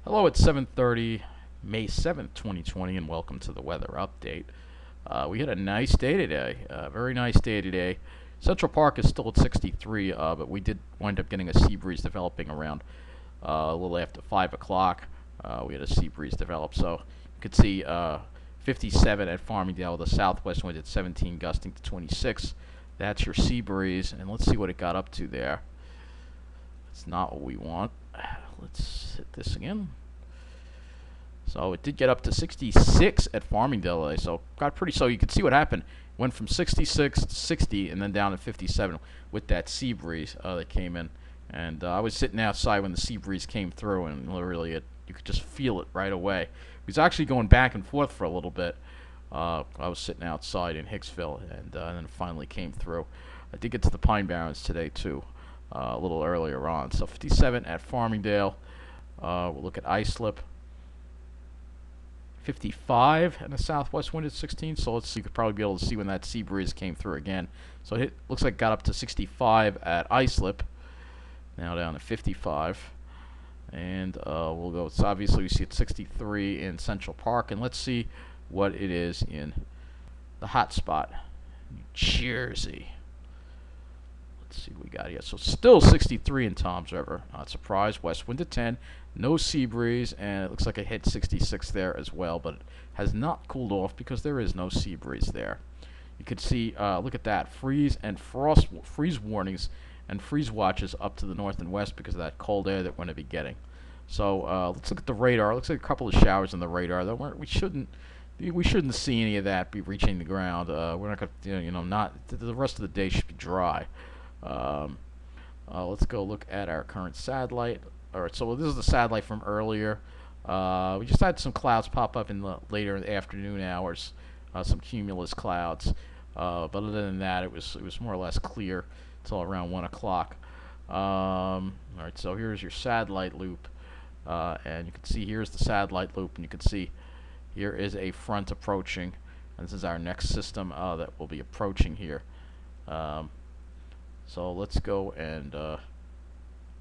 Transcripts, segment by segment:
Hello, it's 7:30, May 7th, 2020, and welcome to the weather update. We had a nice day today, very nice day today. Central Park is still at 63, but we did wind up getting a sea breeze developing around a little after 5 o'clock. We had a sea breeze develop, so you could see 57 at Farmingdale with a southwest wind at 17, gusting to 26. That's your sea breeze, and let's see what it got up to there. It's not what we want. Let's hit this again. So it did get up to 66 at Farmingdale, so got pretty. So you can see what happened. Went from 66 to 60, and then down to 57 with that sea breeze that came in. And I was sitting outside when the sea breeze came through, and literally you could just feel it right away. It was actually going back and forth for a little bit. I was sitting outside in Hicksville, and then it finally came through. I did get to the Pine Barrens today too, a little earlier on. So 57 at Farmingdale. We'll look at Islip. 55 and a southwest wind at 16. So let's see, you could probably be able to see when that sea breeze came through again. So it looks like it got up to 65 at Islip. Now down to 55. And we'll go. So obviously we see it 63 in Central Park, and let's see what it is in the hot spot, New Jersey. Let's see what we got here. So still 63 in Toms River. Not surprised. West wind at 10. No sea breeze, and it looks like it hit 66 there as well, but it has not cooled off because there is no sea breeze there. You could see, look at that, freeze warnings and freeze watches up to the north and west because of that cold air that we're going to be getting. So let's look at the radar. Looks like a couple of showers on the radar. We shouldn't see any of that be reaching the ground. We're not going to, not the rest of the day should be dry. Let's go look at our current satellite. All right, so this is the satellite from earlier. We just had some clouds pop up in the later afternoon hours, some cumulus clouds. But other than that, it was more or less clear until around 1 o'clock. All right, so here's your satellite loop, and you can see here's the satellite loop, and you can see here is a front approaching, and this is our next system that will be approaching here. So let's go and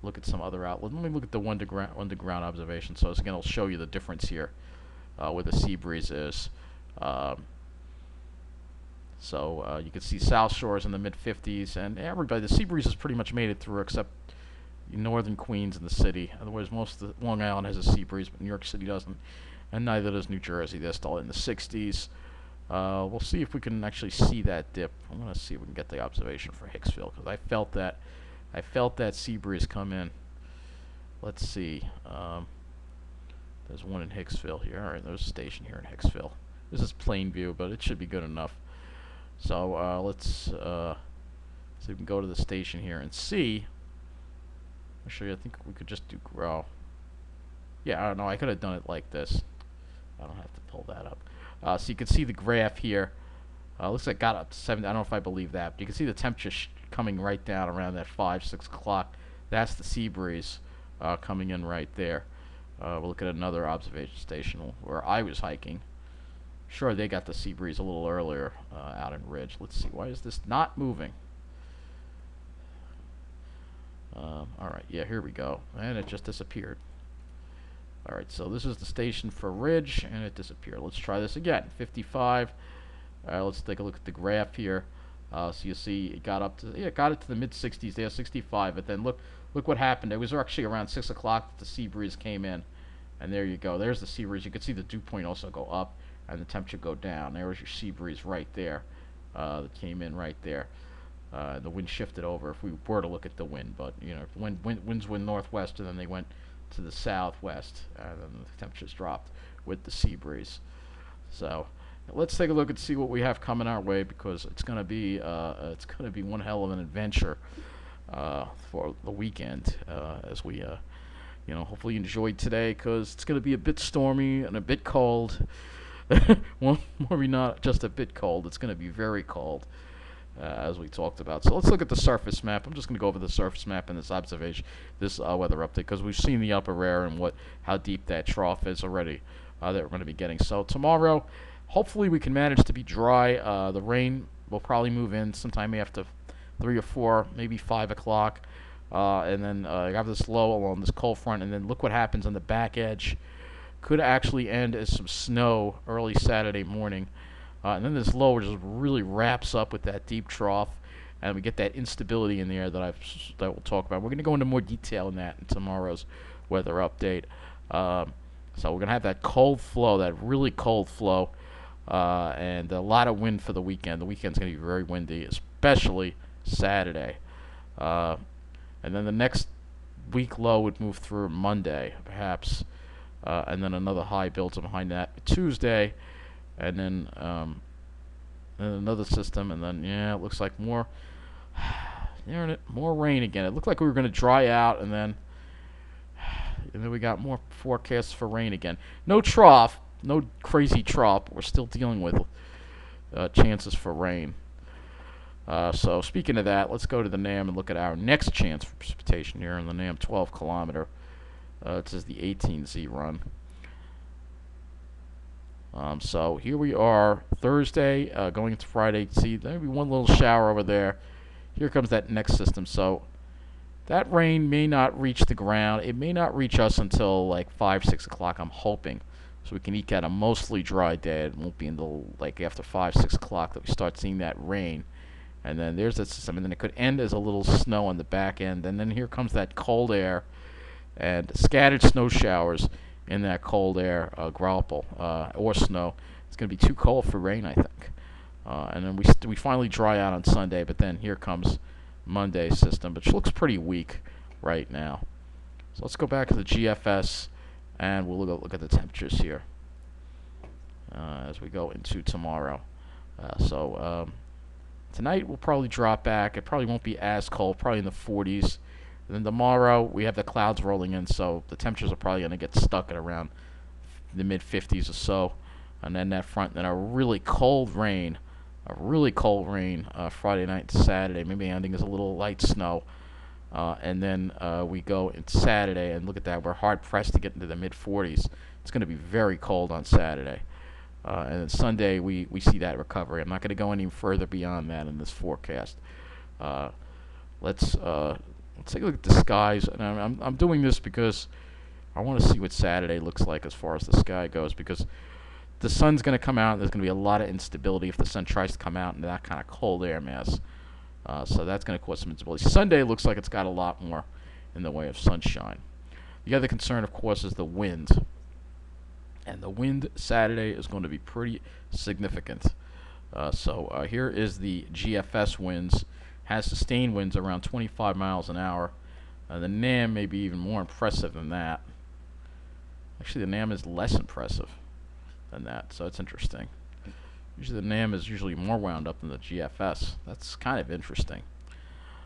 look at some other outlets. Let me look at the one to ground observation. So again, I'll show you the difference here where the sea breeze is. So you can see South Shores in the mid 50s, and everybody, the sea breeze has pretty much made it through except northern Queens and the city. Otherwise, most of Long Island has a sea breeze, but New York City doesn't, and neither does New Jersey. They're still in the 60s. We'll see if we can actually see that dip. I'm going to see if we can get the observation for Hicksville because I felt that sea breeze come in. Let's see. There's one in Hicksville here. All right, there's a station here in Hicksville. This is plain view, but it should be good enough. So let's see if we can go to the station here and see. Actually, I think we could just do grow. Yeah, I don't know. I could have done it like this. I don't have to pull that up. So you can see the graph here. Looks like it got up to 70. I don't know if I believe that, but you can see the temperature coming right down around that 6 o'clock. That's the sea breeze coming in right there. We'll look at another observation station where I was hiking. Sure, they got the sea breeze a little earlier out in Ridge. Let's see. Why is this not moving? Alright, yeah, here we go. And it just disappeared. Alright, so this is the station for Ridge, and it disappeared. Let's try this again. 55. Alright, let's take a look at the graph here. So you see it got up to, it got it to the mid 60s there, 65. But then look what happened. It was actually around 6 o'clock that the sea breeze came in, and there you go. There's the sea breeze. You can see the dew point also go up and the temperature go down. There was your sea breeze right there that came in right there. The wind shifted over if we were to look at the wind, but winds went northwest and then they went to the southwest, and then the temperatures dropped with the sea breeze. So let's take a look and see what we have coming our way because it's gonna be one hell of an adventure for the weekend as we hopefully enjoyed today because it's gonna be a bit stormy and a bit cold. Well, maybe not just a bit cold. It's gonna be very cold. As we talked about. So let's look at the surface map. I'm just going to go over the surface map and this weather update, because we've seen the upper air and how deep that trough is already that we're going to be getting. So tomorrow, hopefully we can manage to be dry. The rain will probably move in sometime after 3 or 4, maybe 5 o'clock. and then you have this low along this cold front, and then look what happens on the back edge. Could actually end as some snow early Saturday morning. And then this low just really wraps up with that deep trough, and we get that instability in the air that we'll talk about. We're going to go into more detail in that in tomorrow's weather update. So we're going to have that cold flow, that really cold flow, and a lot of wind for the weekend. The weekend's going to be very windy, especially Saturday. And then the next week low would move through Monday, perhaps, and then another high builds up behind that Tuesday, and then another system, and then it looks like more rain again. It looked like we were going to dry out, and then we got more forecasts for rain again. No trough, no crazy trough, but we're still dealing with chances for rain. So speaking of that, let's go to the NAM and look at our next chance for precipitation here in the NAM 12 kilometer. This is the 18Z run. So here we are, Thursday, going into Friday. See, there'll be one little shower over there. Here comes that next system. So that rain may not reach the ground. It may not reach us until like 5, 6 o'clock, I'm hoping. So we can eke out a mostly dry day. It won't be until like after 5, 6 o'clock that we start seeing that rain. And then there's that system. And then it could end as a little snow on the back end. And then here comes that cold air and scattered snow showers in that cold air, graupel or snow. It's going to be too cold for rain, I think. And then we finally dry out on Sunday, but then here comes Monday's system, which looks pretty weak right now. So let's go back to the GFS, and we'll look at the temperatures here as we go into tomorrow. Tonight we'll probably drop back. It probably won't be as cold, probably in the 40s. And then tomorrow we have the clouds rolling in, so the temperatures are probably going to get stuck at around the mid-50s or so. And then that front, then a really cold rain Friday night to Saturday, maybe ending as a little light snow. And then we go into Saturday, and look at that, we're hard-pressed to get into the mid-40s. It's going to be very cold on Saturday. And then Sunday we see that recovery. I'm not going to go any further beyond that in this forecast. Let's take a look at the skies. And I'm doing this because I want to see what Saturday looks like as far as the sky goes, because the sun's going to come out, and there's going to be a lot of instability if the sun tries to come out in that kind of cold air mass. So that's going to cause some instability. Sunday looks like it's got a lot more in the way of sunshine. The other concern, of course, is the wind. And the wind Saturday is going to be pretty significant. Here is the GFS winds. Has sustained winds around 25 miles an hour. The NAM may be even more impressive than that. Actually, the NAM is less impressive than that, so it's interesting. Usually the NAM is usually more wound up than the GFS. That's kind of interesting.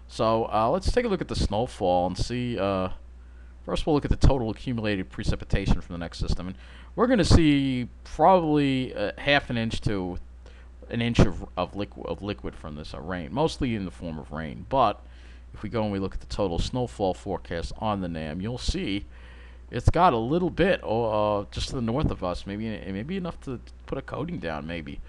So let's take a look at the snowfall and see. First, we'll look at the total accumulated precipitation from the next system. And we're going to see probably half an inch to an inch of liquid from this rain, mostly in the form of rain. But if we go and we look at the total snowfall forecast on the NAM, you'll see it's got a little bit just to the north of us, maybe enough to put a coating down, maybe.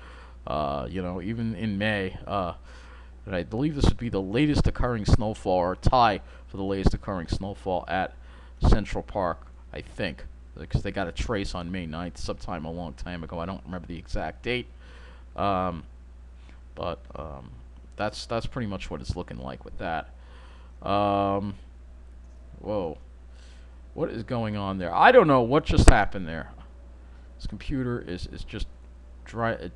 Even in May. And I believe this would be the latest occurring snowfall, or tie for the latest occurring snowfall at Central Park, I think, because they got a trace on May 9th sometime a long time ago. I don't remember the exact date, but that's pretty much what it's looking like with that. Whoa, what is going on there? I don't know what just happened there. This computer is just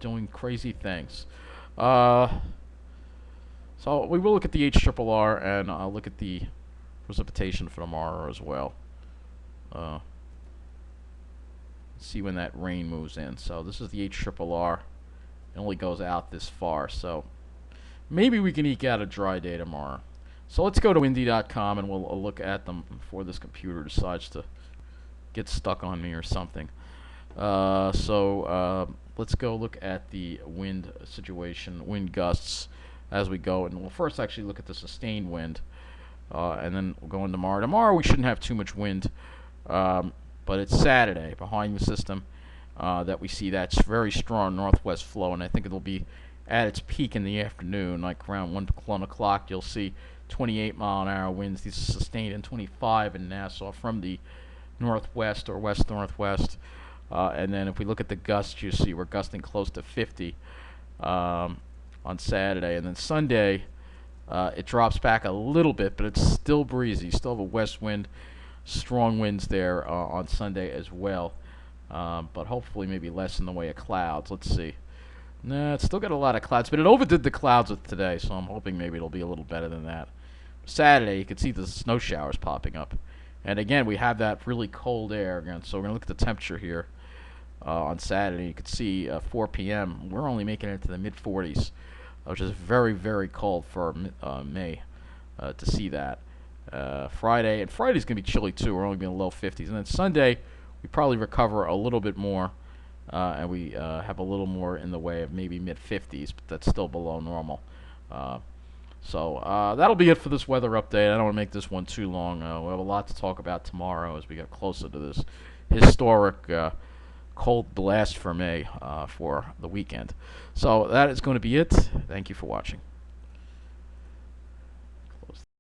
doing crazy things. So we will look at the HRRR, and I'll look at the precipitation for tomorrow as well. See when that rain moves in. So this is the HRRR. It only goes out this far, so maybe we can eke out a dry day tomorrow. So let's go to windy.com, and we'll look at them before this computer decides to get stuck on me or something. Let's go look at the wind situation, wind gusts, as we go. And we'll first actually look at the sustained wind, and then we'll go into tomorrow. Tomorrow we shouldn't have too much wind, but it's Saturday behind the system that we see that's very strong northwest flow, and I think it'll be at its peak in the afternoon, like around 1 o'clock. You'll see 28-mile-an-hour winds. These are sustained in 25 in Nassau from the northwest or west-northwest. And then if we look at the gusts, you see we're gusting close to 50 on Saturday. And then Sunday, it drops back a little bit, but it's still breezy. Still have a west wind, strong winds there on Sunday as well. But hopefully maybe less in the way of clouds. Let's see. Nah, it's still got a lot of clouds, but it overdid the clouds with today, so I'm hoping maybe it'll be a little better than that. Saturday, you can see the snow showers popping up. And again, we have that really cold air again, so we're going to look at the temperature here on Saturday. You can see 4 p.m. We're only making it into the mid-40s, which is very, very cold for May to see that. Friday, and Friday's going to be chilly too. We're only going to low 50s. And then Sunday, we probably recover a little bit more, and we have a little more in the way of maybe mid-50s, but that's still below normal. So that'll be it for this weather update. I don't want to make this one too long. We'll have a lot to talk about tomorrow as we get closer to this historic cold blast for May for the weekend. So that is going to be it. Thank you for watching.